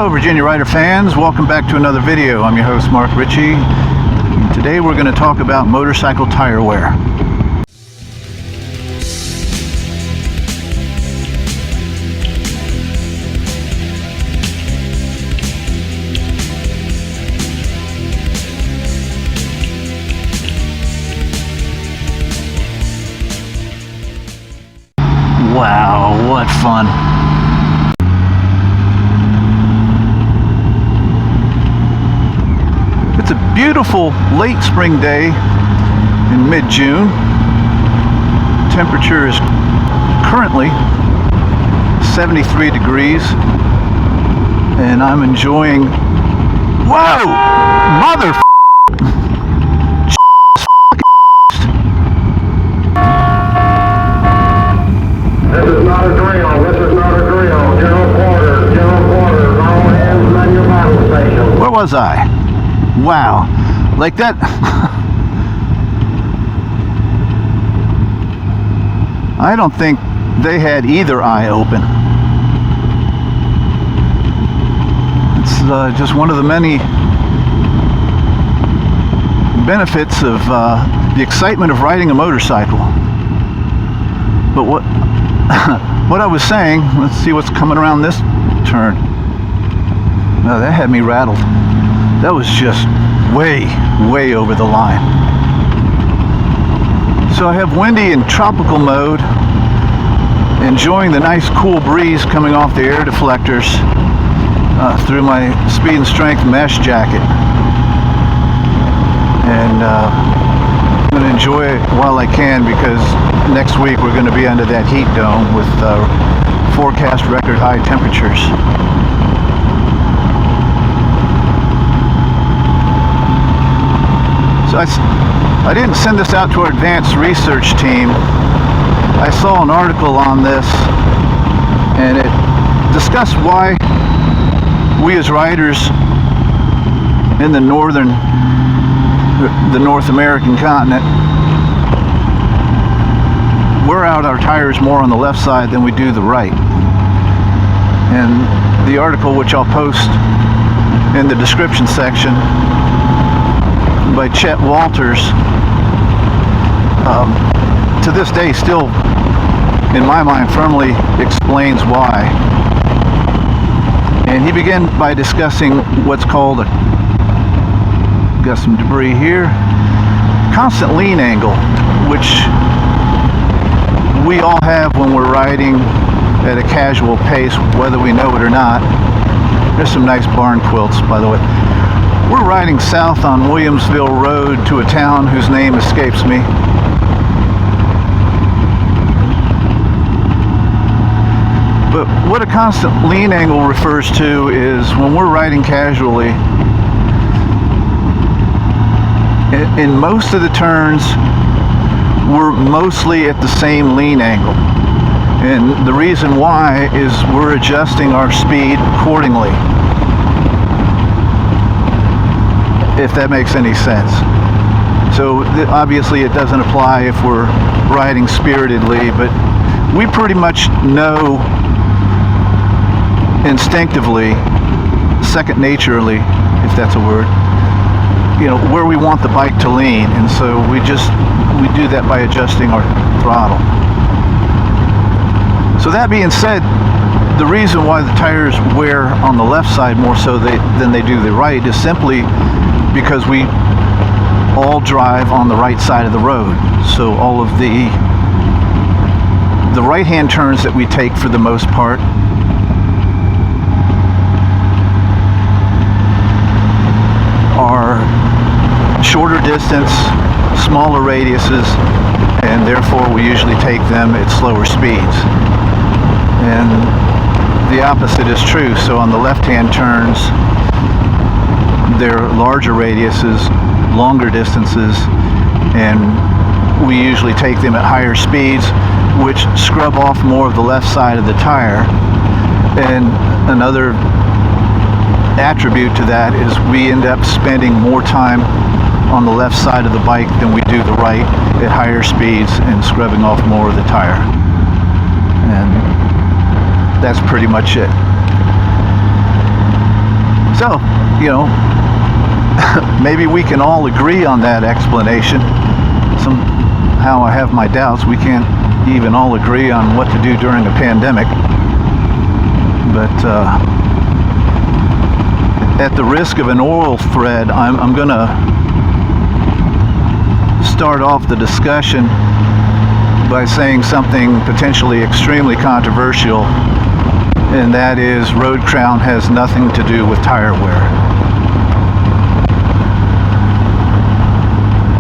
Hello Virginia Rider fans, welcome back to another video. I'm your host Mark Ritchie. Today we're going to talk about motorcycle tire wear. Wow, what fun. It's a beautiful late spring day in mid-June. Temperature is currently 73 degrees and I'm enjoying, whoa, mother This is not a drill. This is not a drill. General quarters, all hands on your battle station. Where was I? Wow, like that. I don't think they had either eye open. It's just one of the many benefits of the excitement of riding a motorcycle. But what what I was saying, let's see what's coming around this turn. No, that had me rattled. That was just way over the line. So I have windy and tropical mode, enjoying the nice cool breeze coming off the air deflectors through my speed and strength mesh jacket. And I'm going to enjoy it while I can, because next week we're going to be under that heat dome with forecast record high temperatures. So I didn't send this out to our advanced research team. I saw an article on this and it discussed why we as riders in the North American continent wear out our tires more on the left side than we do the right. And the article, which I'll post in the description section, by Chet Walters, to this day still, in my mind, firmly explains why. And he began by discussing what's called got some debris here, constant lean angle, which we all have when we're riding at a casual pace, whether we know it or not. There's some nice barn quilts, by the way. We're riding south on Williamsville Road to a town whose name escapes me. But what a constant lean angle refers to is when we're riding casually, in most of the turns, we're mostly at the same lean angle. And the reason why is we're adjusting our speed accordingly, if that makes any sense. So obviously it doesn't apply if we're riding spiritedly, but we pretty much know instinctively, second naturally, if that's a word, you know, where we want the bike to lean, and so we do that by adjusting our throttle. So that being said, the reason why the tires wear on the left side more so than they do the right is simply because we all drive on the right side of the road. So all of the right-hand turns that we take, for the most part, are shorter distance, smaller radiuses, and therefore we usually take them at slower speeds. And the opposite is true. So on the left-hand turns, they're larger radiuses, longer distances, and we usually take them at higher speeds, which scrub off more of the left side of the tire. And another attribute to that is we end up spending more time on the left side of the bike than we do the right at higher speeds and scrubbing off more of the tire. And that's pretty much it. So, maybe we can all agree on that explanation. Somehow I have my doubts. We can't even all agree on what to do during a pandemic. But at the risk of an oral thread, I'm going to start off the discussion by saying something potentially extremely controversial, and that is road crown has nothing to do with tire wear.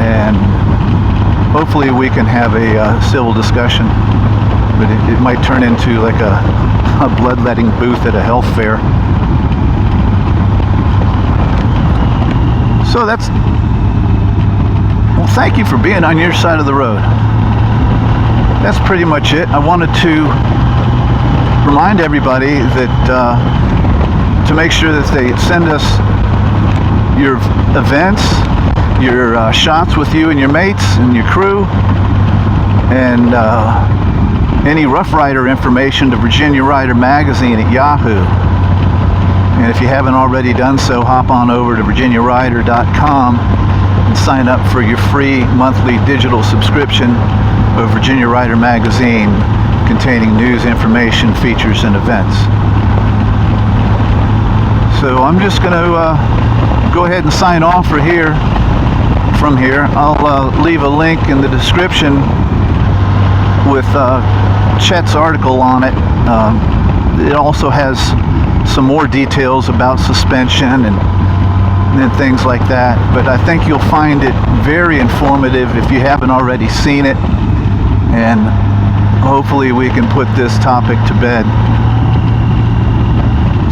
And hopefully we can have a civil discussion, but it might turn into like a bloodletting booth at a health fair. So well, thank you for being on your side of the road. That's pretty much it. I wanted to remind everybody that to make sure that they send us your events, your shots with you and your mates and your crew, and any Rough Rider information to Virginia Rider Magazine at Yahoo. And if you haven't already done so, hop on over to virginiarider.com and sign up for your free monthly digital subscription of Virginia Rider Magazine, containing news, information, features, and events. So I'm just going to go ahead and sign off from here. I'll leave a link in the description with Chet's article on it. It also has some more details about suspension and things like that, but I think you'll find it very informative if you haven't already seen it, and hopefully we can put this topic to bed.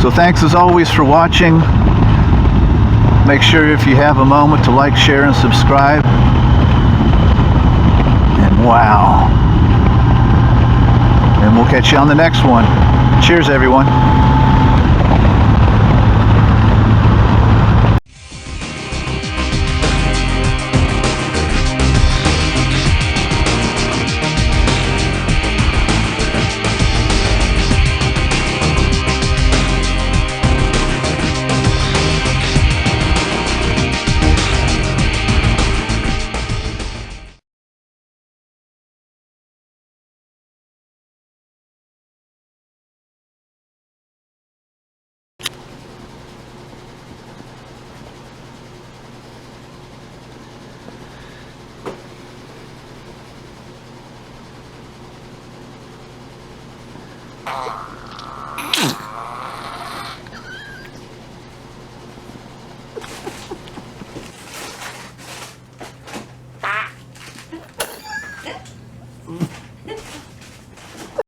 So thanks as always for watching. Make sure if you have a moment to like, share, and subscribe. And wow. And we'll catch you on the next one. Cheers, everyone. Mm.